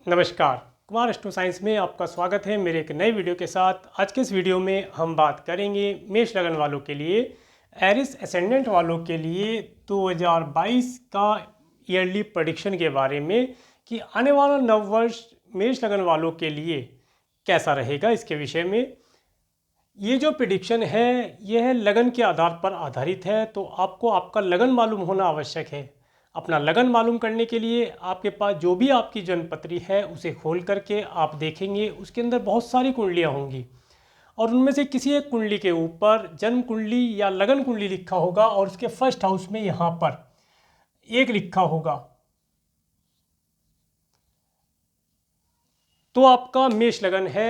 नमस्कार, Kumar astro science में आपका स्वागत है मेरे एक नए वीडियो के साथ। आज के इस वीडियो में हम बात करेंगे मेष लगन वालों के लिए, एरिस असेंडेंट वालों के लिए 2022 का ईयरली प्रेडिक्शन के बारे में कि आने वाला नववर्ष मेष लगन वालों के लिए कैसा रहेगा। इसके विषय में ये जो प्रेडिक्शन है यह लगन के आधार पर आधारित है, तो आपको आपका लगन मालूम होना आवश्यक है। अपना लगन मालूम करने के लिए आपके पास जो भी आपकी जन्मपत्री है उसे खोल करके आप देखेंगे, उसके अंदर बहुत सारी कुंडलियाँ होंगी और उनमें से किसी एक कुंडली के ऊपर जन्म कुंडली या लगन कुंडली लिखा होगा और उसके फर्स्ट हाउस में यहाँ पर एक लिखा होगा, तो आपका मेष लगन है,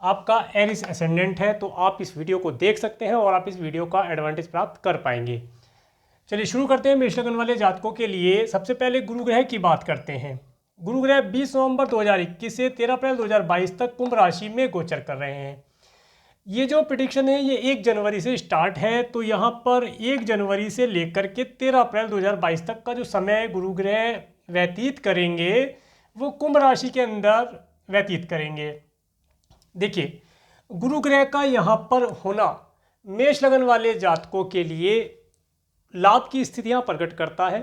आपका एरिस असेंडेंट है। तो आप इस वीडियो को देख सकते हैं और आप इस वीडियो का एडवांटेज प्राप्त कर पाएंगे। चलिए शुरू करते हैं। मेष लगन वाले जातकों के लिए सबसे पहले गुरु ग्रह की बात करते हैं। गुरु ग्रह 20 नवंबर 2021 से 13 अप्रैल 2022 तक कुंभ राशि में गोचर कर रहे हैं। ये जो प्रेडिक्शन है ये 1 जनवरी से स्टार्ट है, तो यहाँ पर 1 जनवरी से लेकर के 13 अप्रैल 2022 तक का जो समय गुरु ग्रह व्यतीत करेंगे वो कुंभ राशि के अंदर व्यतीत करेंगे। देखिए, गुरु ग्रह का यहाँ पर होना मेष लगन वाले जातकों के लिए लाभ की स्थितियां प्रकट करता है।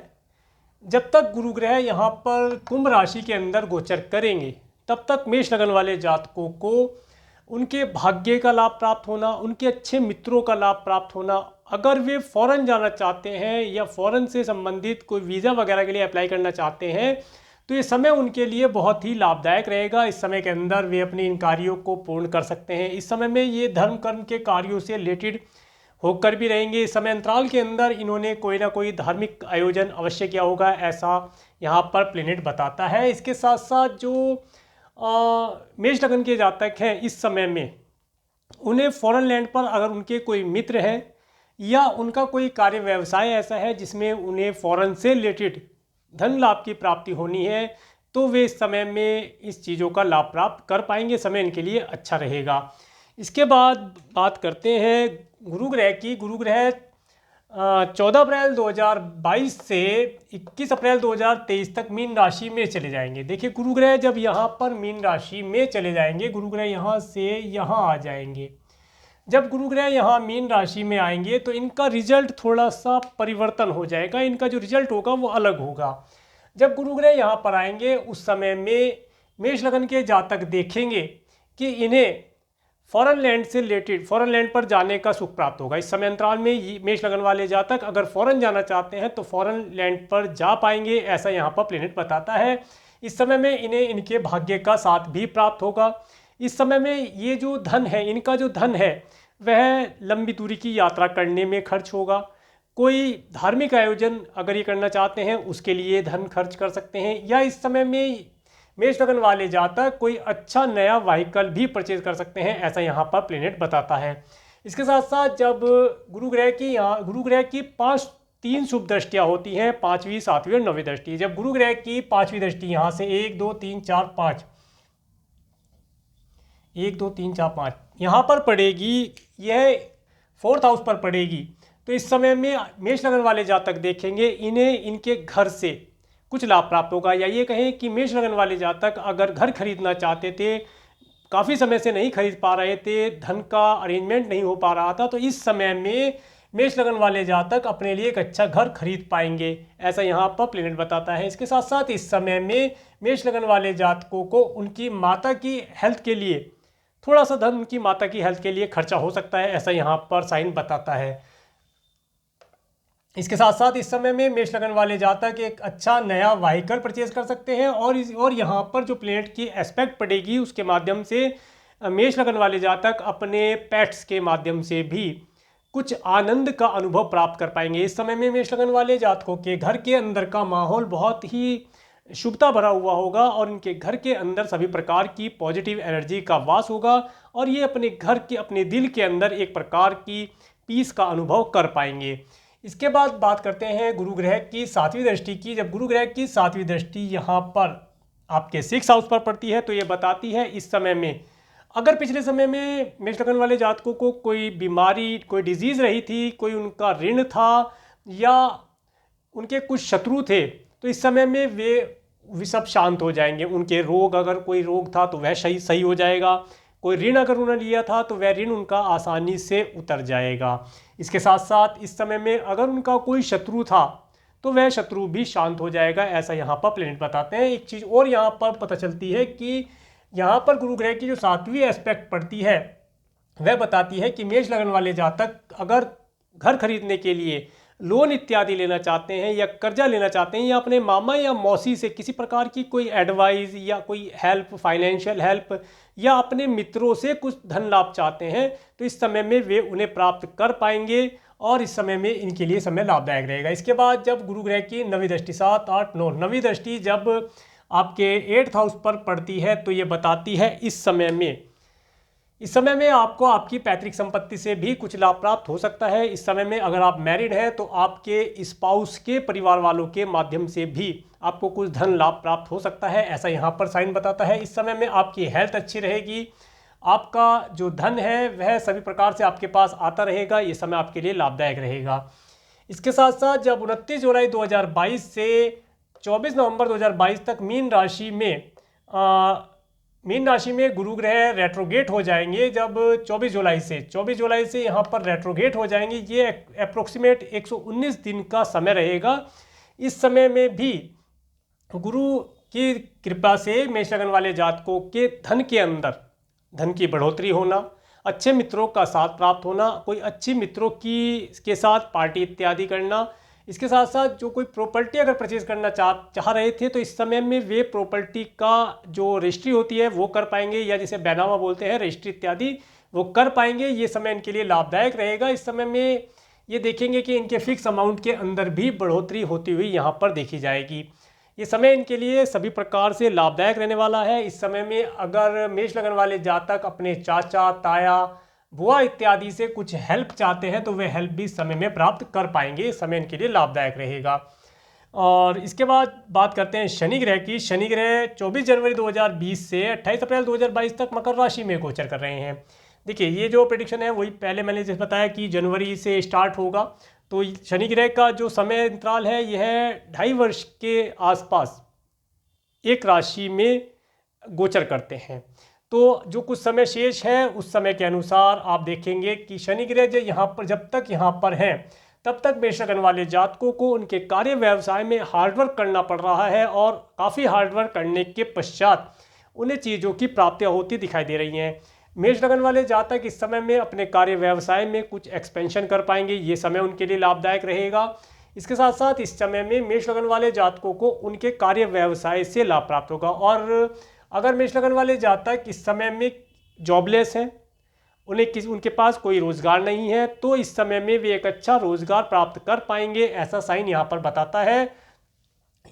जब तक गुरु ग्रह यहाँ पर कुंभ राशि के अंदर गोचर करेंगे तब तक मेष लगन वाले जातकों को उनके भाग्य का लाभ प्राप्त होना, उनके अच्छे मित्रों का लाभ प्राप्त होना, अगर वे फॉरेन जाना चाहते हैं या फॉरेन से संबंधित कोई वीज़ा वगैरह के लिए अप्लाई करना चाहते हैं तो ये समय उनके लिए बहुत ही लाभदायक रहेगा। इस समय के अंदर वे अपने इन कार्यों को पूर्ण कर सकते हैं। इस समय में ये धर्म कर्म के कार्यों से रिलेटेड होकर भी रहेंगे। इस समय अंतराल के अंदर इन्होंने कोई ना कोई धार्मिक आयोजन अवश्य किया होगा, ऐसा यहाँ पर प्लेनेट बताता है। इसके साथ साथ जो मेष लगन के जातक हैं इस समय में उन्हें फॉरेन लैंड पर अगर उनके कोई मित्र हैं या उनका कोई कार्य व्यवसाय ऐसा है जिसमें उन्हें फॉरेन से रिलेटेड धन लाभ की प्राप्ति होनी है तो वे इस समय में इस चीज़ों का लाभ प्राप्त कर पाएंगे। समय इनके लिए अच्छा रहेगा। इसके बाद बात करते हैं गुरु ग्रह की। गुरु ग्रह 14 अप्रैल 2022 से 21 अप्रैल 2023 तक मीन राशि में चले जाएंगे। देखिए, गुरु ग्रह जब यहाँ पर मीन राशि में चले जाएंगे, गुरु ग्रह यहाँ से यहाँ आ जाएंगे। जब गुरु ग्रह यहाँ मीन राशि में आएंगे तो इनका रिजल्ट थोड़ा सा परिवर्तन हो जाएगा, इनका जो रिजल्ट होगा वो अलग होगा। जब गुरु ग्रह यहाँ पर आएंगे उस समय में मेष लगन के जातक देखेंगे कि इन्हें फॉरेन लैंड से रिलेटेड फॉरेन लैंड पर जाने का सुख प्राप्त होगा। इस समय अंतराल में मेष लगन वाले जातक अगर फॉरेन जाना चाहते हैं तो फॉरेन लैंड पर जा पाएंगे, ऐसा यहाँ पर प्लेनेट बताता है। इस समय में इन्हें इनके भाग्य का साथ भी प्राप्त होगा। इस समय में ये जो धन है, इनका जो धन है वह लंबी दूरी की यात्रा करने में खर्च होगा। कोई धार्मिक आयोजन अगर ये करना चाहते हैं उसके लिए धन खर्च कर सकते हैं, या इस समय में मेष लगन वाले जातक कोई अच्छा नया व्हीकल भी परचेज कर सकते हैं, ऐसा यहाँ पर प्लेनेट बताता है। इसके साथ साथ जब गुरु ग्रह की 3 शुभ दृष्टियाँ होती हैं, 5वीं 7वीं और 9वीं दृष्टि। जब गुरु ग्रह की 5वीं दृष्टि यहाँ से 1 2 3 4 5 यहाँ पर पड़ेगी, यह 4th हाउस पर पड़ेगी, तो इस समय में मेष लगन वाले जातक देखेंगे इन्हें इनके घर से कुछ लाभ प्राप्त होगा। या ये कहें कि मेष लगन वाले जातक अगर घर खरीदना चाहते थे, काफ़ी समय से नहीं खरीद पा रहे थे, धन का अरेंजमेंट नहीं हो पा रहा था, तो इस समय में मेष लगन वाले जातक अपने लिए एक अच्छा घर खरीद पाएंगे, ऐसा यहाँ पर प्लेनेट बताता है। इसके साथ साथ इस समय में मेष लगन वाले जातकों को उनकी माता की हेल्थ के लिए थोड़ा सा धन उनकी माता की हेल्थ के लिए खर्चा हो सकता है, ऐसा यहाँ पर साइन बताता है। इसके साथ साथ इस समय में मेष लगन वाले जातक एक अच्छा नया व्हीकल परचेज कर सकते हैं और यहाँ पर जो प्लेनेट की एस्पेक्ट पड़ेगी उसके माध्यम से मेष लगन वाले जातक अपने पेट्स के माध्यम से भी कुछ आनंद का अनुभव प्राप्त कर पाएंगे। इस समय में मेष लगन वाले जातकों के घर के अंदर का माहौल बहुत ही शुभता भरा हुआ होगा और इनके घर के अंदर सभी प्रकार की पॉजिटिव एनर्जी का वास होगा और ये अपने घर के अपने दिल के अंदर एक प्रकार की पीस का अनुभव कर पाएंगे। इसके बाद बात करते हैं गुरु ग्रह की 7वीं दृष्टि की। जब गुरु ग्रह की 7वीं दृष्टि यहाँ पर आपके 6th हाउस पर पड़ती है तो ये बताती है इस समय में अगर पिछले समय में मेष लगन वाले जातकों को कोई बीमारी, कोई डिजीज़ रही थी, कोई उनका ऋण था या उनके कुछ शत्रु थे, तो इस समय में वे वे सब शांत हो जाएंगे। उनके रोग, अगर कोई रोग था तो वह सही हो जाएगा। कोई ऋण अगर उन्होंने लिया था तो वह ऋण उनका आसानी से उतर जाएगा। इसके साथ साथ इस समय में अगर उनका कोई शत्रु था तो वह शत्रु भी शांत हो जाएगा, ऐसा यहाँ पर प्लेनेट बताते हैं। एक चीज़ और यहाँ पर पता चलती है कि यहाँ पर गुरु ग्रह की जो 7वीं एस्पेक्ट पड़ती है वह बताती है कि मेष लगन वाले जातक अगर घर खरीदने के लिए लोन इत्यादि लेना चाहते हैं या कर्जा लेना चाहते हैं या अपने मामा या मौसी से किसी प्रकार की कोई एडवाइस या कोई हेल्प, फाइनेंशियल हेल्प या अपने मित्रों से कुछ धन लाभ चाहते हैं तो इस समय में वे उन्हें प्राप्त कर पाएंगे और इस समय में इनके लिए समय लाभदायक रहेगा। इसके बाद जब गुरु ग्रह की 9वीं दृष्टि 7, 8, 9 9वीं दृष्टि जब आपके 8th हाउस पर पड़ती है तो ये बताती है इस समय में आपको आपकी पैतृक संपत्ति से भी कुछ लाभ प्राप्त हो सकता है। इस समय में अगर आप मैरिड हैं तो आपके स्पाउस के परिवार वालों के माध्यम से भी आपको कुछ धन लाभ प्राप्त हो सकता है, ऐसा यहाँ पर साइन बताता है। इस समय में आपकी हेल्थ अच्छी रहेगी, आपका जो धन है वह सभी प्रकार से आपके पास आता रहेगा, ये समय आपके लिए लाभदायक रहेगा। इसके साथ साथ जब 29 जुलाई 2022 से 24 नवंबर 2022 तक मीन राशि में गुरु ग्रह रेट्रोगेट हो जाएंगे। जब 24 जुलाई से यहाँ पर रेट्रोगेट हो जाएंगे, ये अप्रोक्सीमेट 119 दिन का समय रहेगा। इस समय में भी गुरु की कृपा से मेष लगन वाले जातकों के धन के अंदर धन की बढ़ोतरी होना, अच्छे मित्रों का साथ प्राप्त होना, कोई अच्छी मित्रों के साथ पार्टी इत्यादि करना। इसके साथ साथ जो कोई प्रॉपर्टी अगर परचेज करना चाह रहे थे तो इस समय में वे प्रॉपर्टी का जो रजिस्ट्री होती है वो कर पाएंगे, या जिसे बैनामा बोलते हैं रजिस्ट्री इत्यादि, वो कर पाएंगे। ये समय इनके लिए लाभदायक रहेगा। इस समय में ये देखेंगे कि इनके फिक्स अमाउंट के अंदर भी बढ़ोतरी होती हुई यहाँ पर देखी जाएगी। ये समय इनके लिए सभी प्रकार से लाभदायक रहने वाला है। इस समय में अगर मेष लगन वाले जातक अपने चाचा, ताया, बुआ इत्यादि से कुछ हेल्प चाहते हैं तो वे हेल्प भी इस समय में प्राप्त कर पाएंगे। इस समय इनके लिए लाभदायक रहेगा। और इसके बाद बात करते हैं शनि ग्रह की। शनि ग्रह 24 जनवरी 2020 से 28 अप्रैल 2022 तक मकर राशि में गोचर कर रहे हैं। देखिए, ये जो प्रेडिक्शन है वही पहले मैंने जैसे बताया कि जनवरी से स्टार्ट होगा, तो शनि ग्रह का जो समय अंतराल है यह 2.5 वर्ष के आसपास एक राशि में गोचर करते हैं। तो जो कुछ समय शेष है उस समय के अनुसार आप देखेंगे कि शनि ग्रह जब तक यहाँ पर हैं तब तक मेष लगन वाले जातकों को उनके कार्य व्यवसाय में हार्डवर्क करना पड़ रहा है और काफ़ी हार्डवर्क करने के पश्चात उन्हें चीज़ों की प्राप्तियाँ होती दिखाई दे रही हैं। मेष लगन वाले जातक इस समय में अपने कार्य व्यवसाय में कुछ एक्सपेंशन कर पाएंगे, ये समय उनके लिए लाभदायक रहेगा। इसके साथ साथ इस समय में मेष लगन वाले जातकों को उनके कार्य व्यवसाय से लाभ प्राप्त होगा। और अगर मेष लगन वाले जातक इस समय में जॉबलेस हैं, उनके पास कोई रोज़गार नहीं है, तो इस समय में वे एक अच्छा रोज़गार प्राप्त कर पाएंगे, ऐसा साइन यहाँ पर बताता है।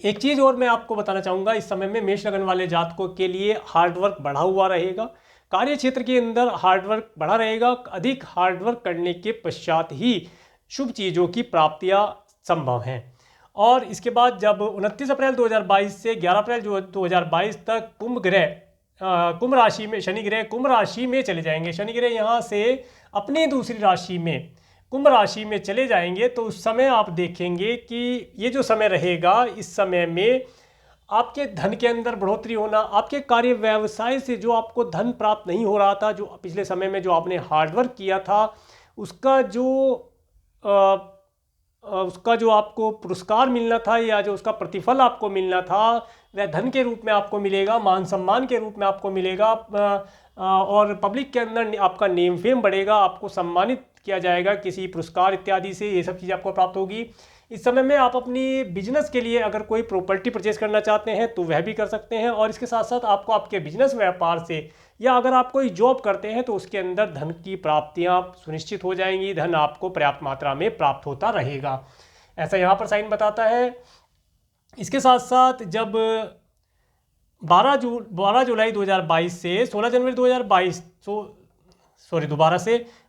एक चीज़ और मैं आपको बताना चाहूँगा, इस समय में मेष लगन वाले जातकों के लिए हार्डवर्क बढ़ा हुआ रहेगा। कार्य क्षेत्र के अंदर हार्डवर्क बढ़ा रहेगा। अधिक हार्डवर्क करने के पश्चात ही शुभ चीज़ों की प्राप्तियाँ संभव हैं। और इसके बाद जब 29 अप्रैल 2022 से 11 अप्रैल 2022 तक कुंभ राशि में शनि ग्रह कुंभ राशि में चले जाएंगे। शनि ग्रह यहाँ से अपनी दूसरी राशि में कुंभ राशि में चले जाएंगे, तो उस समय आप देखेंगे कि ये जो समय रहेगा, इस समय में आपके धन के अंदर बढ़ोतरी होना, आपके कार्य व्यवसाय से जो आपको धन प्राप्त नहीं हो रहा था, जो पिछले समय में जो आपने हार्डवर्क किया था, उसका जो आपको पुरस्कार मिलना था या जो उसका प्रतिफल आपको मिलना था वह धन के रूप में आपको मिलेगा, मान सम्मान के रूप में आपको मिलेगा। और पब्लिक के अंदर आपका नेम फेम बढ़ेगा, आपको सम्मानित किया जाएगा किसी पुरस्कार इत्यादि से, ये सब चीज़ें आपको प्राप्त होगी। इस समय में आप अपनी बिजनेस के लिए अगर कोई प्रॉपर्टी परचेज करना चाहते हैं तो वह भी कर सकते हैं। और इसके साथ साथ आपको आपके बिजनेस व्यापार से या अगर आप कोई जॉब करते हैं तो उसके अंदर धन की प्राप्तियां सुनिश्चित हो जाएंगी, धन आपको पर्याप्त मात्रा में प्राप्त होता रहेगा, ऐसा यहाँ पर साइन बताता है। इसके साथ साथ जब 12 जुलाई 2022 से 16 जनवरी 2022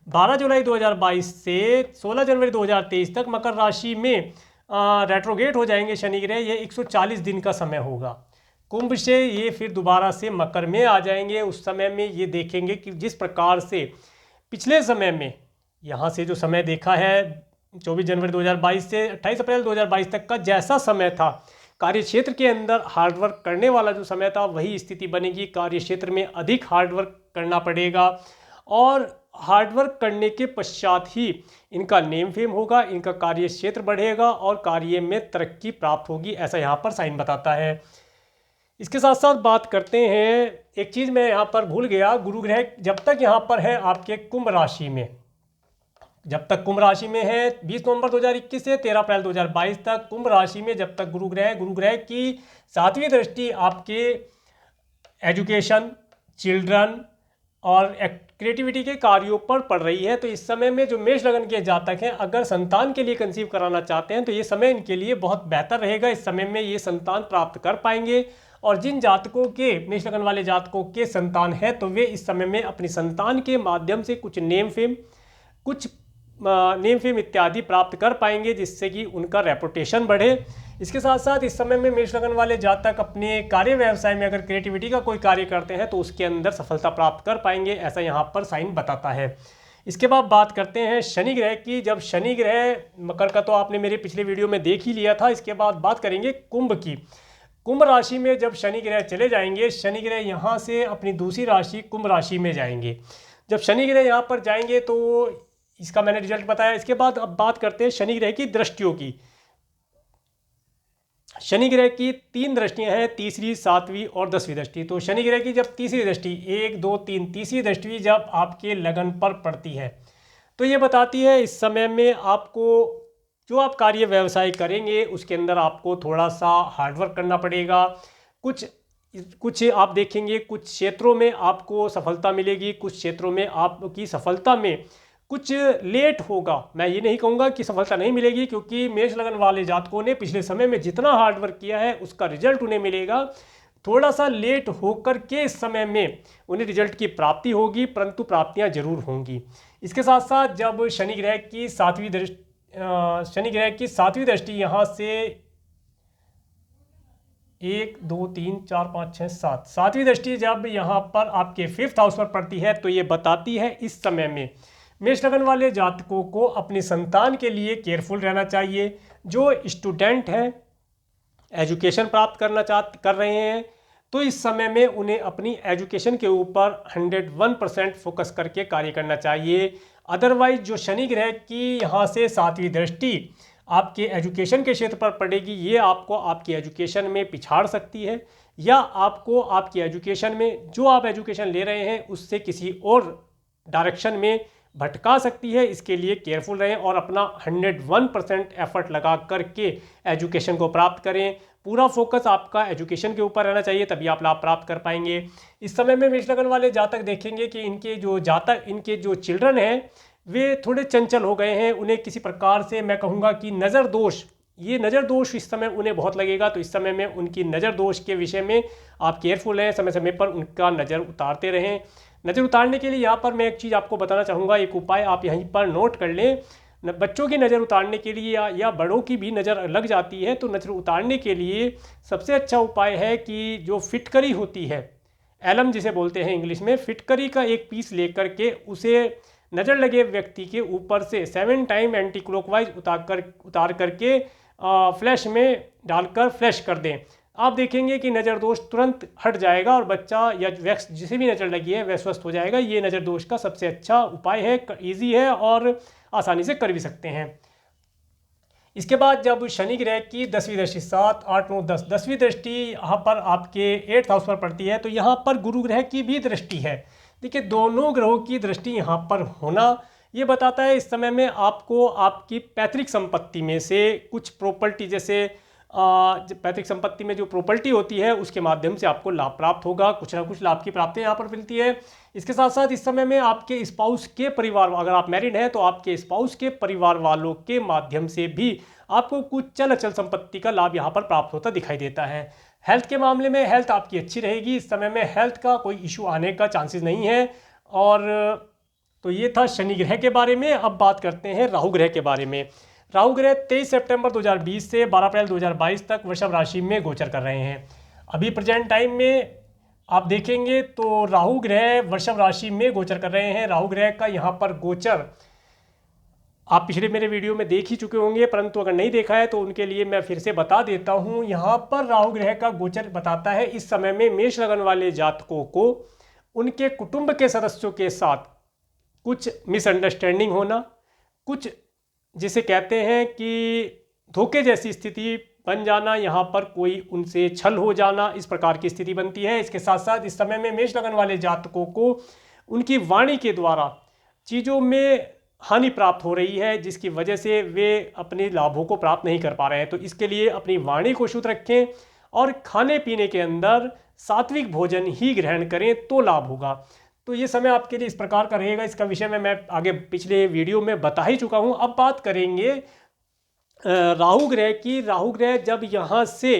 12 जुलाई 2022 से 16 जनवरी 2023 तक मकर राशि में रेट्रोगेट हो जाएंगे शनि ग्रह। ये 140 दिन का समय होगा। कुंभ से ये फिर दोबारा से मकर में आ जाएंगे। उस समय में ये देखेंगे कि जिस प्रकार से पिछले समय में यहाँ से जो समय देखा है 24 जनवरी 2022 से 28 अप्रैल 2022 तक का जैसा समय था, कार्य क्षेत्र के अंदर हार्डवर्क करने वाला जो समय था वही स्थिति बनेगी। कार्य क्षेत्र में अधिक हार्डवर्क करना पड़ेगा और हार्डवर्क करने के पश्चात ही इनका नेम फेम होगा, इनका कार्य क्षेत्र बढ़ेगा और कार्य में तरक्की प्राप्त होगी, ऐसा यहाँ पर साइन बताता है। इसके साथ साथ बात करते हैं, एक चीज़ मैं यहाँ पर भूल गया, गुरु ग्रह जब तक यहाँ पर है आपके कुंभ राशि में, जब तक कुंभ राशि में है 20 नवंबर 2021 से 13 अप्रैल 2022 तक कुंभ राशि में जब तक गुरु ग्रह की 7वीं दृष्टि आपके एजुकेशन, चिल्ड्रन और क्रिएटिविटी के कार्यों पर पड़ रही है, तो इस समय में जो मेष लगन के जातक हैं अगर संतान के लिए कंसीव कराना चाहते हैं तो ये समय इनके लिए बहुत बेहतर रहेगा। इस समय में ये संतान प्राप्त कर पाएंगे और जिन जातकों के, मेष लगन वाले जातकों के संतान है तो वे इस समय में अपनी संतान के माध्यम से कुछ नेम फेम इत्यादि प्राप्त कर पाएंगे, जिससे कि उनका रेपुटेशन बढ़े। इसके साथ साथ इस समय में मेष लगन वाले जातक अपने कार्य व्यवसाय में अगर क्रिएटिविटी का कोई कार्य करते हैं तो उसके अंदर सफलता प्राप्त कर पाएंगे, ऐसा यहाँ पर साइन बताता है। इसके बाद बात करते हैं शनि ग्रह की। जब शनि ग्रह, मकर का तो आपने मेरे पिछले वीडियो में देख ही लिया था। इसके बाद बात करेंगे कुंभ की। कुंभ राशि में जब शनि ग्रह चले जाएंगे, शनि ग्रह यहाँ से अपनी दूसरी राशि कुंभ राशि में जाएंगे। जब शनि ग्रह यहाँ पर जाएंगे तो इसका मैंने रिजल्ट बताया। इसके बाद अब बात करते हैं शनि ग्रह की दृष्टियों की। शनि ग्रह की 3 दृष्टियां हैं, तीसरी, 7वीं और 10वीं दृष्टि। तो शनि ग्रह की जब तीसरी दृष्टि, 1, 2, 3, तीसरी दृष्टि जब आपके लगन पर पड़ती है तो ये बताती है इस समय में आपको जो आप कार्य व्यवसाय करेंगे उसके अंदर आपको थोड़ा सा हार्डवर्क करना पड़ेगा। कुछ आप देखेंगे कुछ क्षेत्रों में आपको सफलता मिलेगी, कुछ क्षेत्रों में आपकी सफलता में कुछ लेट होगा। मैं ये नहीं कहूँगा कि सफलता नहीं मिलेगी, क्योंकि मेष लगन वाले जातकों ने पिछले समय में जितना हार्डवर्क किया है उसका रिजल्ट उन्हें मिलेगा। थोड़ा सा लेट होकर के इस समय में उन्हें रिजल्ट की प्राप्ति होगी, परंतु प्राप्तियां जरूर होंगी। इसके साथ साथ जब शनि ग्रह की 7वीं दृष्टि यहाँ से 1, 2, 3, 4, 5, 6, 7 7वीं दृष्टि जब यहाँ पर आपके 5th हाउस पर पड़ती है तो ये बताती है इस समय में मेष लगन वाले जातकों को अपनी संतान के लिए केयरफुल रहना चाहिए। जो स्टूडेंट हैं, एजुकेशन प्राप्त कर रहे हैं तो इस समय में उन्हें अपनी एजुकेशन के ऊपर 101% फोकस करके कार्य करना चाहिए। अदरवाइज जो शनि ग्रह की यहाँ से 7वीं दृष्टि आपके एजुकेशन के क्षेत्र पर पड़ेगी, ये आपको आपकी एजुकेशन में पिछाड़ सकती है या आपको आपकी एजुकेशन में जो आप एजुकेशन ले रहे हैं उससे किसी और डायरेक्शन में भटका सकती है। इसके लिए केयरफुल रहें और अपना 101% एफर्ट लगा करके एजुकेशन को प्राप्त करें। पूरा फोकस आपका एजुकेशन के ऊपर रहना चाहिए, तभी आप लाभ प्राप्त कर पाएंगे। इस समय में मेष लगन वाले जातक देखेंगे कि इनके जो चिल्ड्रन हैं वे थोड़े चंचल हो गए हैं। उन्हें किसी प्रकार से मैं कहूँगा कि नज़र दोष इस समय उन्हें बहुत लगेगा। तो इस समय में उनकी नज़र दोष के विषय में आप केयरफुल रहें, समय समय पर उनका नज़र उतारते रहें। नज़र उतारने के लिए यहाँ पर मैं एक चीज़ आपको बताना चाहूँगा, एक उपाय आप यहीं पर नोट कर लें। बच्चों की नज़र उतारने के लिए या बड़ों की भी नज़र लग जाती है, तो नज़र उतारने के लिए सबसे अच्छा उपाय है कि जो फिटकरी होती है, एलम जिसे बोलते हैं इंग्लिश में, फिटकरी का एक पीस लेकर के उसे नज़र लगे व्यक्ति के ऊपर से 7 टाइम एंटी क्लॉकवाइज उतार करके फ्लैश में डालकर फ्लैश कर दें। आप देखेंगे कि नज़र दोष तुरंत हट जाएगा और बच्चा या वैक्स जिसे भी नज़र लगी है वह स्वस्थ हो जाएगा। ये नज़र दोष का सबसे अच्छा उपाय है, ईजी है और आसानी से कर भी सकते हैं। इसके बाद जब शनि ग्रह की 10वीं दृष्टि 7, 8, 9, 10 10वीं दृष्टि यहाँ पर आपके 8th हाउस पर पड़ती है, तो यहाँ पर गुरु ग्रह की भी दृष्टि है। देखिए, दोनों ग्रहों की दृष्टि यहाँ पर होना ये बताता है इस समय में आपको आपकी पैतृक संपत्ति में से कुछ प्रॉपर्टी, जैसे पैतृक संपत्ति में जो प्रॉपर्टी होती है उसके माध्यम से आपको लाभ प्राप्त होगा। कुछ ना कुछ लाभ की प्राप्ति यहाँ पर मिलती है। इसके साथ साथ इस समय में आपके स्पाउस के परिवार, अगर आप मैरिड हैं तो आपके स्पाउस के परिवार वालों के माध्यम से भी आपको कुछ चल अचल संपत्ति का लाभ यहाँ पर प्राप्त होता दिखाई देता है। हेल्थ के मामले में हेल्थ आपकी अच्छी रहेगी। इस समय में हेल्थ का कोई इशू आने का चांसेस नहीं है। और तो ये था शनि ग्रह के बारे में। अब बात करते हैं राहु ग्रह के बारे में। राहु ग्रह 23 सितंबर 2020 से 12 अप्रैल 2022 तक वृषभ राशि में गोचर कर रहे हैं। अभी प्रेजेंट टाइम में आप देखेंगे तो राहु ग्रह वृषभ राशि में गोचर कर रहे हैं। राहु ग्रह का यहाँ पर गोचर आप पिछले मेरे वीडियो में देख ही चुके होंगे, परंतु अगर नहीं देखा है तो उनके लिए मैं फिर से बता देता हूँ। यहाँ पर राहु ग्रह का गोचर बताता है इस समय में मेष लगन वाले जातकों को उनके कुटुंब के सदस्यों के साथ कुछ मिसअंडरस्टैंडिंग होना, कुछ जिसे कहते हैं कि धोखे जैसी स्थिति बन जाना, यहाँ पर कोई उनसे छल हो जाना, इस प्रकार की स्थिति बनती है। इसके साथ साथ इस समय में मेष लगन वाले जातकों को उनकी वाणी के द्वारा चीज़ों में हानि प्राप्त हो रही है, जिसकी वजह से वे अपने लाभों को प्राप्त नहीं कर पा रहे हैं। तो इसके लिए अपनी वाणी को शुद्ध रखें और खाने पीने के अंदर सात्विक भोजन ही ग्रहण करें तो लाभ होगा। तो ये समय आपके लिए इस प्रकार का रहेगा। इसका विषय में मैं आगे पिछले वीडियो में बता ही चुका हूँ। अब बात करेंगे राहु ग्रह की। राहु ग्रह जब यहाँ से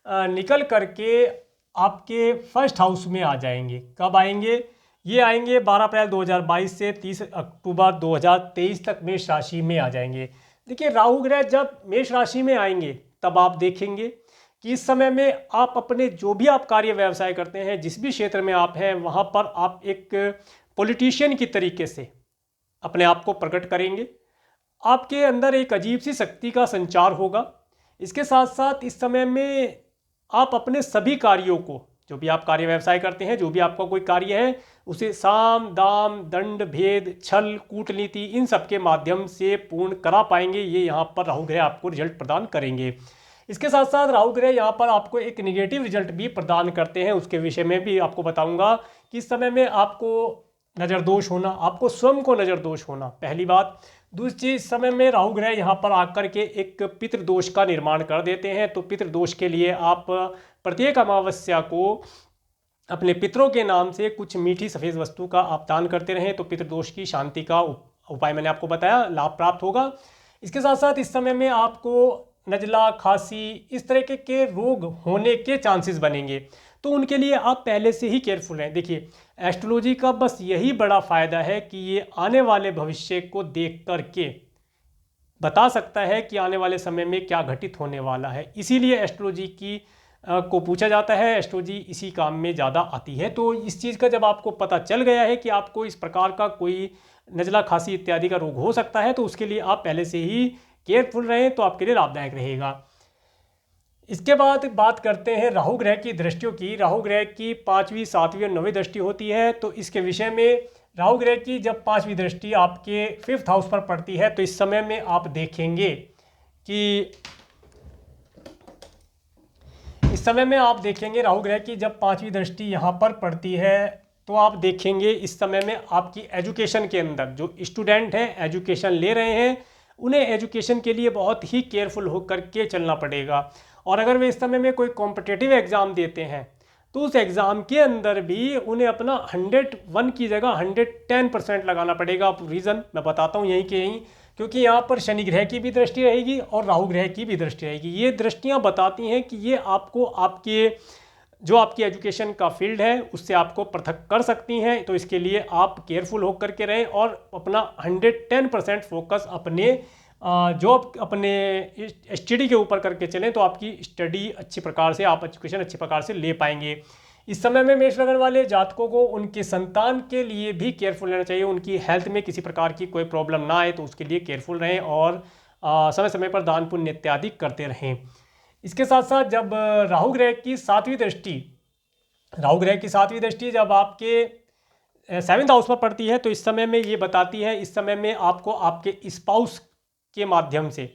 निकल करके आपके फर्स्ट हाउस में आ जाएंगे, कब आएंगे? ये आएंगे 12 अप्रैल 2022 से 30 अक्टूबर 2023 तक मेष राशि में आ जाएंगे। देखिए, राहु ग्रह जब मेष राशि में आएंगे तब आप देखेंगे कि इस समय में आप अपने जो भी आप कार्य व्यवसाय करते हैं, जिस भी क्षेत्र में आप हैं, वहाँ पर आप एक पॉलिटिशियन की तरीके से अपने आप को प्रकट करेंगे। आपके अंदर एक अजीब सी शक्ति का संचार होगा। इसके साथ साथ इस समय में आप अपने सभी कार्यों को, जो भी आप कार्य व्यवसाय करते हैं, जो भी आपका कोई कार्य है, उसे साम दाम दंड भेद छल कूटनीति इन सब के माध्यम से पूर्ण करा पाएंगे। ये यहाँ पर राहु ग्रह आपको रिजल्ट प्रदान करेंगे। इसके साथ साथ राहु ग्रह यहाँ पर आपको एक नेगेटिव रिजल्ट भी प्रदान करते हैं, उसके विषय में भी आपको बताऊंगा कि इस समय में आपको नज़र दोष होना, आपको स्वयं को नज़र दोष होना, पहली बात। दूसरी चीज़, समय में राहु ग्रह यहाँ पर आकर के एक पितृदोष का निर्माण कर देते हैं। तो पितृदोष के लिए आप प्रत्येक अमावस्या को अपने पितरों के नाम से कुछ मीठी सफ़ेद वस्तु का आप दान करते रहें, तो पितृदोष की शांति का उपाय मैंने आपको बताया, लाभ प्राप्त होगा। इसके साथ साथ इस समय में आपको नज़ला, खांसी, इस तरह के रोग होने के चांसेस बनेंगे, तो उनके लिए आप पहले से ही केयरफुल रहें। देखिए, एस्ट्रोलॉजी का बस यही बड़ा फ़ायदा है कि ये आने वाले भविष्य को देख कर के बता सकता है कि आने वाले समय में क्या घटित होने वाला है। इसीलिए एस्ट्रोलॉजी को पूछा जाता है, एस्ट्रोलॉजी इसी काम में ज़्यादा आती है। तो इस चीज़ का जब आपको पता चल गया है कि आपको इस प्रकार का कोई नज़ला, खांसी इत्यादि का रोग हो सकता है, तो उसके लिए आप पहले से ही केयरफुल रहें, तो आपके लिए लाभदायक रहेगा। इसके बाद बात करते हैं राहु ग्रह की दृष्टियों की। राहु ग्रह की 5वीं, 7वीं और 9वीं दृष्टि होती है। तो इसके विषय में राहु ग्रह की जब 5वीं दृष्टि आपके 5th हाउस पर पड़ती है, तो इस समय में आप देखेंगे कि राहु ग्रह की जब 5वीं दृष्टि यहाँ पर पड़ती है, तो आप देखेंगे इस समय में आपकी एजुकेशन के अंदर जो स्टूडेंट हैं, एजुकेशन ले रहे हैं, उन्हें एजुकेशन के लिए बहुत ही केयरफुल होकर के चलना पड़ेगा। और अगर वे इस समय में कोई कॉम्पिटिटिव एग्ज़ाम देते हैं, तो उस एग्ज़ाम के अंदर भी उन्हें अपना 101 की जगह 110% लगाना पड़ेगा। अब रीज़न मैं बताता हूँ यहीं के यहीं, क्योंकि यहाँ पर शनि ग्रह की भी दृष्टि रहेगी और राहु ग्रह की भी दृष्टि रहेगी। ये दृष्टियाँ बताती हैं कि ये आपको आपके जो आपकी एजुकेशन का फील्ड है उससे आपको पृथक कर सकती हैं। तो इसके लिए आप केयरफुल होकर के रहें और अपना 110% फोकस अपने जॉब, अपने स्टडी के ऊपर करके चलें, तो आपकी स्टडी अच्छी प्रकार से, आप एजुकेशन अच्छी प्रकार से ले पाएंगे। इस समय में मेष लगन वाले जातकों को उनके संतान के लिए भी केयरफुल रहना चाहिए। उनकी हेल्थ में किसी प्रकार की कोई प्रॉब्लम ना आए, तो उसके लिए केयरफुल रहें और समय समय पर दान पुण्य इत्यादि करते रहें। इसके साथ साथ जब राहु ग्रह की 7वीं दृष्टि जब आपके 7th हाउस पर पड़ती है, तो इस समय में ये बताती है, इस समय में आपको आपके स्पाउस के माध्यम से,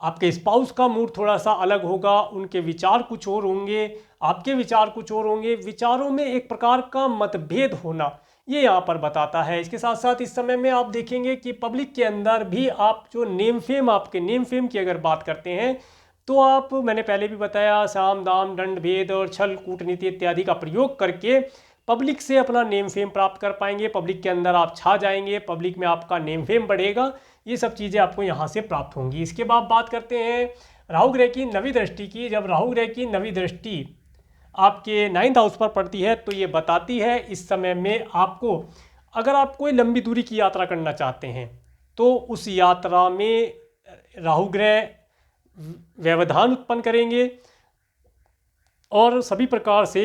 आपके स्पाउस का मूड थोड़ा सा अलग होगा, उनके विचार कुछ और होंगे, आपके विचार कुछ और होंगे, विचारों में एक प्रकार का मतभेद होना, ये यहाँ पर बताता है। इसके साथ साथ इस समय में आप देखेंगे कि पब्लिक के अंदर भी आप जो नेम फेम, आपके नेम फेम की अगर बात करते हैं, तो आप, मैंने पहले भी बताया, साम दाम दंड भेद और छल कूटनीति इत्यादि का प्रयोग करके पब्लिक से अपना नेम फेम प्राप्त कर पाएंगे। पब्लिक के अंदर आप छा जाएंगे, पब्लिक में आपका नेम फेम बढ़ेगा, ये सब चीज़ें आपको यहाँ से प्राप्त होंगी। इसके बाद बात करते हैं राहु ग्रह की 9वीं दृष्टि की। जब राहु ग्रह की 9वीं दृष्टि आपके 9th हाउस पर पड़ती है, तो ये बताती है इस समय में आपको, अगर आप कोई लंबी दूरी की यात्रा करना चाहते हैं, तो उस यात्रा में राहु ग्रह व्यवधान उत्पन्न करेंगे और सभी प्रकार से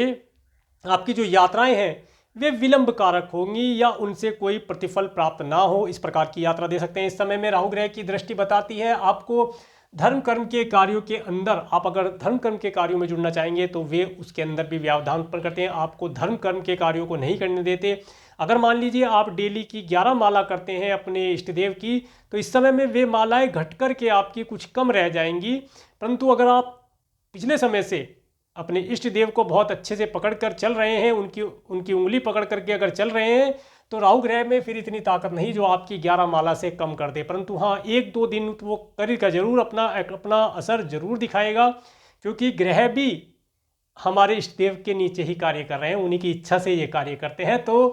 आपकी जो यात्राएं हैं वे विलंब कारक होंगी या उनसे कोई प्रतिफल प्राप्त ना हो, इस प्रकार की यात्रा दे सकते हैं। इस समय में राहु ग्रह की दृष्टि बताती है आपको धर्म कर्म के कार्यों के अंदर, आप अगर धर्म कर्म के कार्यों में जुड़ना चाहेंगे तो वे उसके अंदर भी व्यवधान उत्पन्न करते हैं, आपको धर्म कर्म के कार्यों को नहीं करने देते। अगर मान लीजिए आप डेली की 11 माला करते हैं अपने इष्ट देव की, तो इस समय में वे मालाएं घट कर के आपकी कुछ कम रह जाएंगी। परंतु अगर आप पिछले समय से अपने इष्ट देव को बहुत अच्छे से पकड़ कर चल रहे हैं, उनकी उंगली पकड़ करके अगर चल रहे हैं, तो राहु ग्रह में फिर इतनी ताकत नहीं जो आपकी 11 माला से कम कर दे। परंतु हाँ, 1-2 दिन वो करेगा जरूर, अपना असर जरूर दिखाएगा, क्योंकि ग्रह भी हमारे इष्ट देव के नीचे ही कार्य कर रहे हैं, उन्हीं की इच्छा से ये कार्य करते हैं। तो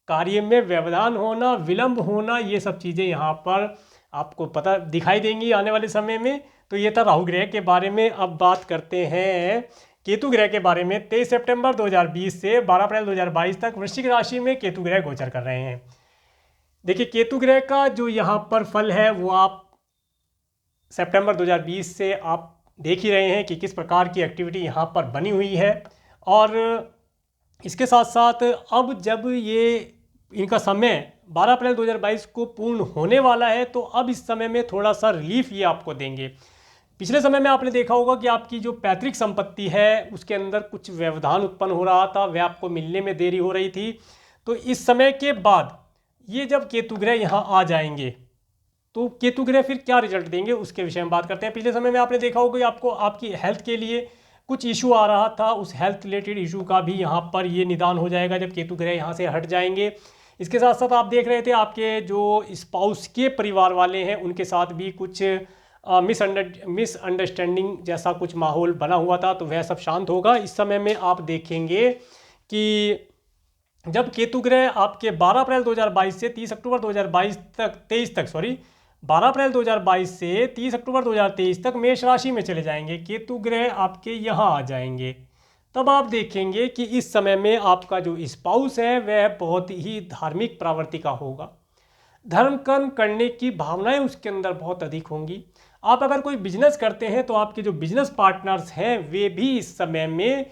कार्य में व्यवधान होना, विलंब होना, ये सब चीज़ें यहाँ पर आपको पता दिखाई देंगी आने वाले समय में। तो ये था राहु ग्रह के बारे में। अब बात करते हैं केतु ग्रह के बारे में। 23 सितंबर 2020 से 12 अप्रैल 2022 तक वृश्चिक राशि में केतु ग्रह गोचर कर रहे हैं। देखिए, केतु ग्रह का जो यहाँ पर फल है वो आप सितंबर 2020 से आप देख ही रहे हैं कि किस प्रकार की एक्टिविटी यहाँ पर बनी हुई है। और इसके साथ साथ अब जब ये इनका समय 12 अप्रैल 2022 को पूर्ण होने वाला है, तो अब इस समय में थोड़ा सा रिलीफ ये आपको देंगे। पिछले समय में आपने देखा होगा कि आपकी जो पैतृक संपत्ति है उसके अंदर कुछ व्यवधान उत्पन्न हो रहा था, वह आपको मिलने में देरी हो रही थी। तो इस समय के बाद ये जब केतु ग्रह यहाँ आ जाएंगे तो केतु ग्रह फिर क्या रिजल्ट देंगे उसके विषय में बात करते हैं। पिछले समय में आपने देखा होगा कि आपको आपकी हेल्थ के लिए कुछ इशू आ रहा था, उस हेल्थ रिलेटेड इशू का भी यहाँ पर ये निदान हो जाएगा जब केतु ग्रह यहाँ से हट जाएंगे। इसके साथ साथ आप देख रहे थे आपके जो स्पाउस के परिवार वाले हैं उनके साथ भी कुछ मिसअंडरस्टैंडिंग जैसा कुछ माहौल बना हुआ था, तो वह सब शांत होगा। इस समय में आप देखेंगे कि जब केतु ग्रह आपके 12 अप्रैल 2022 से 30 अक्टूबर 2022 तक 23 तक 12 अप्रैल 2022 से 30 अक्टूबर 2023 तक मेष राशि में चले जाएंगे, केतु ग्रह आपके यहाँ आ जाएंगे, तब आप देखेंगे कि इस समय में आपका जो स्पाउस है वह बहुत ही धार्मिक प्रवृत्ति का होगा। धर्म कर्म करने की भावनाएं उसके अंदर बहुत अधिक होंगी। आप अगर कोई बिजनेस करते हैं तो आपके जो बिजनेस पार्टनर्स हैं वे भी इस समय में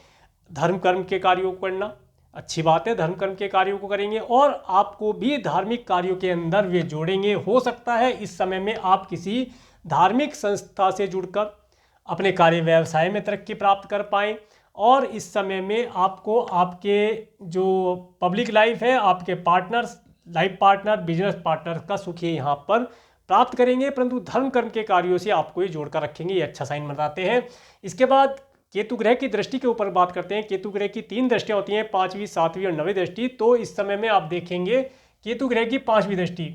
धर्म कर्म के कार्यों को करना अच्छी बात है, धर्म कर्म के कार्यों को करेंगे और आपको भी धार्मिक कार्यों के अंदर वे जोड़ेंगे। हो सकता है इस समय में आप किसी धार्मिक संस्था से जुड़कर अपने कार्य व्यवसाय में तरक्की प्राप्त कर पाएँ। और इस समय में आपको आपके जो पब्लिक लाइफ है, आपके partners, life partner, business partner का सुख ये यहाँ पर प्राप्त करेंगे, परंतु धर्म कर्म के कार्यों से आपको ये जोड़कर रखेंगे, ये अच्छा साइन बताते हैं। इसके बाद केतु ग्रह की दृष्टि के ऊपर बात करते हैं। केतु ग्रह की 3 दृष्टियाँ होती हैं, 5वीं, 7वीं और 9वीं दृष्टि। तो इस समय में आप देखेंगे केतु ग्रह की 5वीं दृष्टि,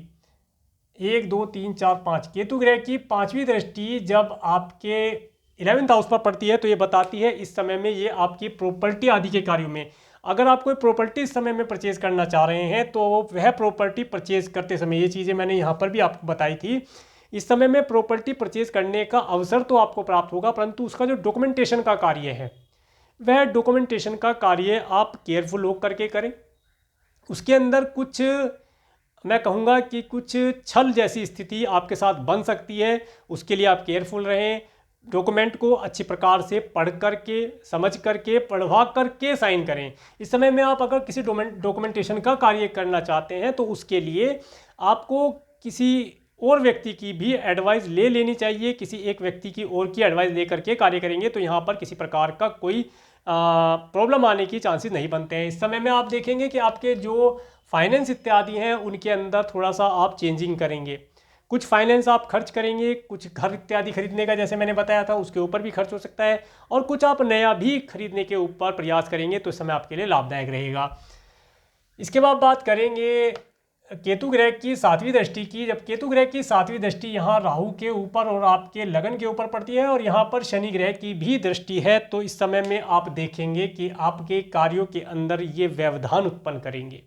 1 2 3 4 5, केतु ग्रह की 5वीं दृष्टि जब आपके 11th हाउस पर पड़ती है तो ये बताती है इस समय में ये आपकी प्रॉपर्टी आदि के कार्यों में, अगर आप कोई प्रॉपर्टी इस समय में परचेज करना चाह रहे हैं तो वह प्रॉपर्टी परचेज करते समय, ये चीज़ें मैंने यहाँ पर भी आपको बताई थी, इस समय में प्रॉपर्टी परचेज करने का अवसर तो आपको प्राप्त होगा, परंतु उसका जो डॉक्यूमेंटेशन का कार्य है वह डॉक्यूमेंटेशन का कार्य आप केयरफुल होकर के करें। उसके अंदर कुछ, मैं कहूँगा कि कुछ छल जैसी स्थिति आपके साथ बन सकती है, उसके लिए आप केयरफुल रहें। डॉक्यूमेंट को अच्छी प्रकार से पढ़ करके, समझ करके, पढ़वा करके साइन करें। इस समय में आप अगर किसी डॉक्यूमेंटेशन का कार्य करना चाहते हैं तो उसके लिए आपको किसी और व्यक्ति की भी एडवाइस ले लेनी चाहिए। किसी एक व्यक्ति की और की एडवाइस ले करके कार्य करेंगे तो यहाँ पर किसी प्रकार का कोई प्रॉब्लम आने की चांसेस नहीं बनते हैं। इस समय में आप देखेंगे कि आपके जो फाइनेंस इत्यादि हैं उनके अंदर थोड़ा सा आप चेंजिंग करेंगे, कुछ फाइनेंस आप खर्च करेंगे, कुछ घर इत्यादि खरीदने का जैसे मैंने बताया था उसके ऊपर भी खर्च हो सकता है, और कुछ आप नया भी खरीदने के ऊपर प्रयास करेंगे तो इस समय आपके लिए लाभदायक रहेगा। इसके बाद बात करेंगे केतु ग्रह की 7वीं दृष्टि की। जब केतु ग्रह की 7वीं दृष्टि यहाँ राहु के ऊपर और आपके लगन के ऊपर पड़ती है और यहाँ पर शनि ग्रह की भी दृष्टि है, तो इस समय में आप देखेंगे कि आपके कार्यों के अंदर ये व्यवधान उत्पन्न करेंगे।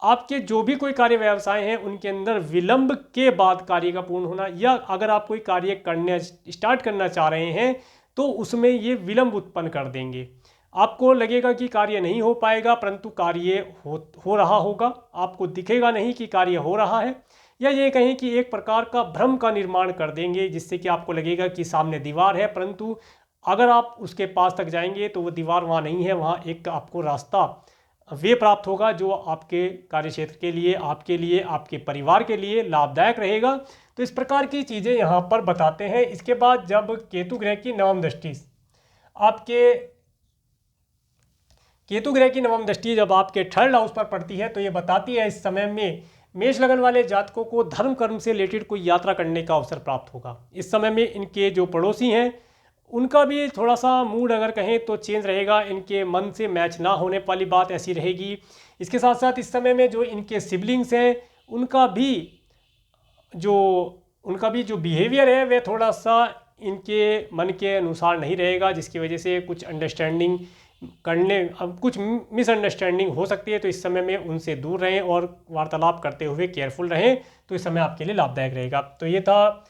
आपके जो भी कोई कार्य व्यवसाय हैं उनके अंदर विलंब के बाद कार्य का पूर्ण होना, या अगर आप कोई कार्य करने स्टार्ट करना चाह रहे हैं तो उसमें ये विलंब उत्पन्न कर देंगे। आपको लगेगा कि कार्य नहीं हो पाएगा, परंतु कार्य हो रहा होगा, आपको दिखेगा नहीं कि कार्य हो रहा है, या ये कहें कि एक प्रकार का भ्रम का निर्माण कर देंगे जिससे कि आपको लगेगा कि सामने दीवार है, परंतु अगर आप उसके पास तक जाएंगे तो वो दीवार वहाँ नहीं है, वहाँ एक आपको रास्ता वे प्राप्त होगा जो आपके कार्यक्षेत्र के लिए, आपके परिवार के लिए लाभदायक रहेगा। तो इस प्रकार की चीज़ें यहाँ पर बताते हैं। इसके बाद जब केतु ग्रह की नवम दृष्टि जब आपके थर्ड हाउस पर पड़ती है तो ये बताती है इस समय में मेष लगन वाले जातकों को धर्म कर्म से रिलेटेड कोई यात्रा करने का अवसर प्राप्त होगा। इस समय में इनके जो पड़ोसी हैं उनका भी थोड़ा सा मूड अगर कहें तो चेंज रहेगा, इनके मन से मैच ना होने वाली बात ऐसी रहेगी। इसके साथ साथ इस समय में जो इनके सिबलिंग्स हैं उनका भी जो बिहेवियर है वह थोड़ा सा इनके मन के अनुसार नहीं रहेगा, जिसकी वजह से कुछ कुछ मिसअंडरस्टैंडिंग हो सकती है। तो इस समय में उनसे दूर रहें और वार्तालाप करते हुए केयरफुल रहें, तो इस समय आपके लिए लाभदायक रहेगा। तो ये था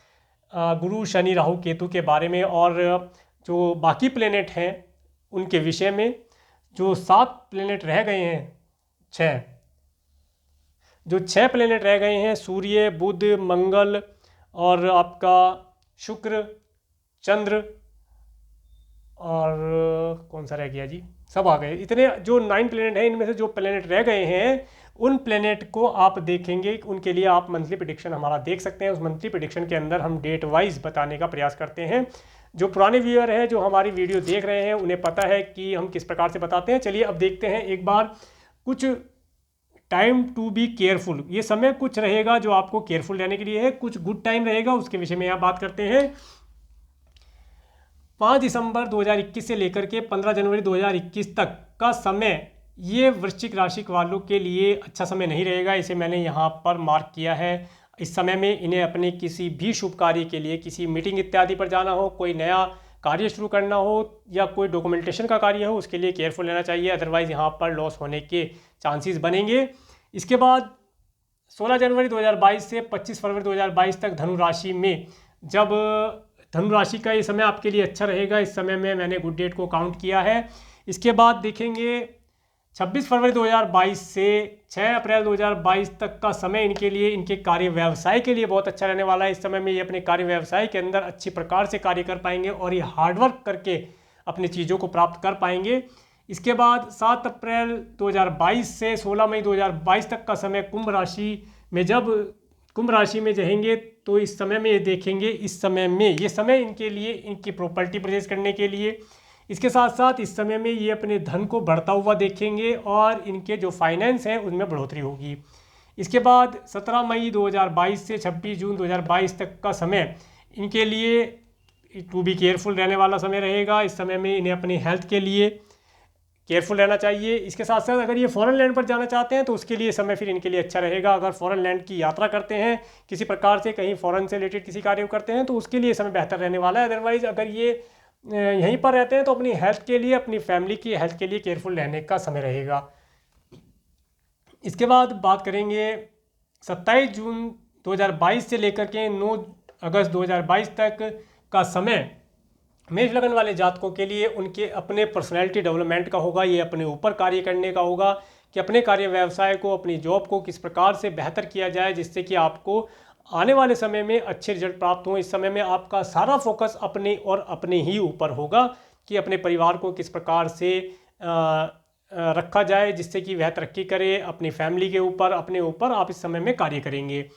गुरु, शनि, राहु, केतु के बारे में। और जो बाकी प्लेनेट हैं उनके विषय में, जो 7 प्लेनेट रह गए हैं, 6 प्लेनेट रह गए हैं, सूर्य, बुध, मंगल और आपका शुक्र, चंद्र और कौन सा रह गया जी, सब आ गए। इतने जो 9 प्लेनेट हैं, इनमें से जो प्लेनेट रह गए हैं उन प्लेनेट को आप देखेंगे, उनके लिए आप मंथली प्रेडिक्शन हमारा देख सकते हैं। उस मंथली प्रेडिक्शन के अंदर हम डेट वाइज बताने का प्रयास करते हैं। जो पुराने व्यूअर हैं जो हमारी वीडियो देख रहे हैं उन्हें पता है कि हम किस प्रकार से बताते हैं। चलिए अब देखते हैं एक बार कुछ टाइम टू बी केयरफुल, ये समय कुछ रहेगा जो आपको केयरफुल रहने के लिए है, कुछ गुड टाइम रहेगा, उसके विषय में यहाँ बात करते हैं। 5 दिसंबर 2021 से लेकर के 15 जनवरी 2021 तक का समय ये वृश्चिक राशि वालों के लिए अच्छा समय नहीं रहेगा, इसे मैंने यहाँ पर मार्क किया है। इस समय में इन्हें अपने किसी भी शुभ कार्य के लिए, किसी मीटिंग इत्यादि पर जाना हो, कोई नया कार्य शुरू करना हो या कोई डॉक्यूमेंटेशन का कार्य हो, उसके लिए केयरफुल रहना चाहिए, अदरवाइज़ यहाँ पर लॉस होने के चांसेस बनेंगे। इसके बाद 16 जनवरी 2022 से 25 फरवरी 2022 तक धनु राशि में, जब धनु राशि का ये समय आपके लिए अच्छा रहेगा, इस समय में मैंने गुड डेट को काउंट किया है। इसके बाद देखेंगे 26 फरवरी 2022 से 6 अप्रैल 2022 तक का समय इनके लिए, इनके कार्य व्यवसाय के लिए बहुत अच्छा रहने वाला है। इस समय में ये अपने कार्य व्यवसाय के अंदर अच्छी प्रकार से कार्य कर पाएंगे और ये हार्डवर्क करके अपनी चीज़ों को प्राप्त कर पाएंगे। इसके बाद 7 अप्रैल 2022 से 16 मई 2022 तक का समय कुंभ राशि में, जब कुंभ राशि में रहेंगे तो इस समय में ये देखेंगे, इस समय में ये समय इनके लिए इनकी प्रॉपर्टी परचेज करने के लिए, इसके साथ साथ इस समय में ये अपने धन को बढ़ता हुआ देखेंगे और इनके जो फाइनेंस हैं उनमें बढ़ोतरी होगी। इसके बाद 17 मई 2022 से 26 जून 2022 तक का समय इनके लिए टू बी केयरफुल रहने वाला समय रहेगा। इस समय में इन्हें अपनी हेल्थ के लिए केयरफुल रहना चाहिए। इसके साथ साथ अगर ये फॉरेन लैंड पर जाना चाहते हैं तो उसके लिए समय फिर इनके लिए अच्छा रहेगा। अगर फॉरेन लैंड की यात्रा करते हैं, किसी प्रकार से कहीं फॉरेन से रिलेटेड किसी कार्य करते हैं तो उसके लिए समय बेहतर रहने वाला है। अदरवाइज अगर ये यहीं पर रहते हैं तो अपनी हेल्थ के लिए, अपनी फैमिली की हेल्थ के लिए केयरफुल रहने का समय रहेगा। इसके बाद बात करेंगे 27 जून 2022 से लेकर के 9 अगस्त 2022 तक का समय मेष लगन वाले जातकों के लिए उनके अपने पर्सनैलिटी डेवलपमेंट का होगा। ये अपने ऊपर कार्य करने का होगा कि अपने कार्य व्यवसाय को, अपनी जॉब को किस प्रकार से बेहतर किया जाए जिससे कि आपको आने वाले समय में अच्छे रिजल्ट प्राप्त हों। इस समय में आपका सारा फोकस अपने और अपने ही ऊपर होगा कि अपने परिवार को किस प्रकार से रखा जाए जिससे कि वह तरक्की करे। अपनी फैमिली के ऊपर, अपने ऊपर आप इस समय में कार्य करेंगे।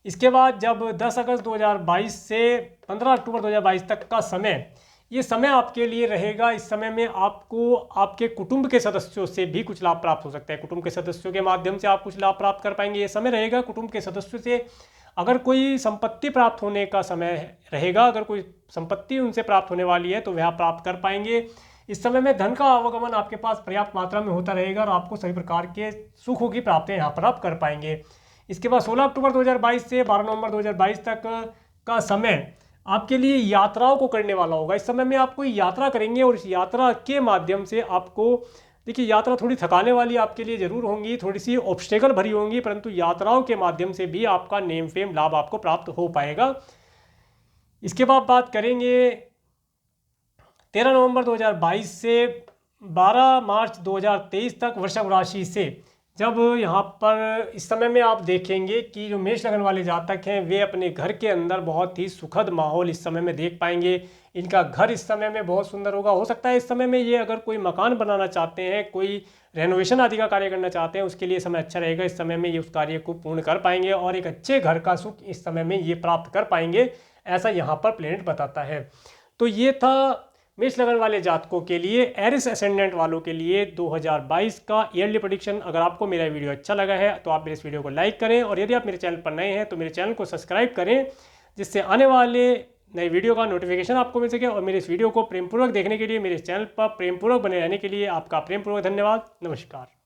इसके बाद जब 10 अगस्त 2022 से 15 अक्टूबर 2022 तक का समय, ये समय आपके लिए रहेगा। इस समय में आपको आपके कुटुंब के सदस्यों से भी कुछ लाभ प्राप्त हो सकता है। कुटुंब के सदस्यों के माध्यम से आप कुछ लाभ प्राप्त कर पाएंगे। ये समय रहेगा कुटुंब के सदस्यों से अगर कोई संपत्ति प्राप्त होने का समय रहेगा, अगर कोई संपत्ति उनसे प्राप्त होने वाली है तो वह आप प्राप्त कर पाएंगे। इस समय में धन का आवागमन आपके पास पर्याप्त मात्रा में होता रहेगा और आपको सभी प्रकार के सुखों की प्राप्ति यहाँ पर आप कर पाएंगे। इसके बाद 16 अक्टूबर 2022 से 12 नवंबर 2022 तक का समय आपके लिए यात्राओं को करने वाला होगा। इस समय में आप कोई यात्रा करेंगे और इस यात्रा के माध्यम से आपको, देखिए यात्रा थोड़ी थकाने वाली आपके लिए ज़रूर होंगी, थोड़ी सी ऑब्स्टेकल भरी होंगी, परंतु यात्राओं के माध्यम से भी आपका नेम फेम लाभ आपको प्राप्त हो पाएगा। इसके बाद बात करेंगे 13 नवंबर 2022 से 12 मार्च 2023 तक वृषभ राशि से जब यहाँ पर इस समय में आप देखेंगे कि जो मेष लगन वाले जातक हैं वे अपने घर के अंदर बहुत ही सुखद माहौल इस समय में देख पाएंगे। इनका घर इस समय में बहुत सुंदर होगा। हो सकता है इस समय में ये अगर कोई मकान बनाना चाहते हैं, कोई रेनोवेशन आदि का कार्य करना चाहते हैं, उसके लिए समय अच्छा रहेगा। इस समय में ये उस कार्य को पूर्ण कर पाएंगे और एक अच्छे घर का सुख इस समय में ये प्राप्त कर पाएंगे, ऐसा यहाँ पर प्लेनेट बताता है। तो ये था मेष लगन वाले जातकों के लिए, एरिस असेंडेंट वालों के लिए 2022 का ईयरली प्रेडिक्शन। अगर आपको मेरा वीडियो अच्छा लगा है तो आप मेरे इस वीडियो को लाइक करें, और यदि आप मेरे चैनल पर नए हैं तो मेरे चैनल को सब्सक्राइब करें, जिससे आने वाले नए वीडियो का नोटिफिकेशन आपको मिल सके। और मेरे इस वीडियो को प्रेमपूर्वक देखने के लिए, मेरे चैनल पर प्रेमपूर्वक बने रहने के लिए आपका प्रेमपूर्वक धन्यवाद। नमस्कार।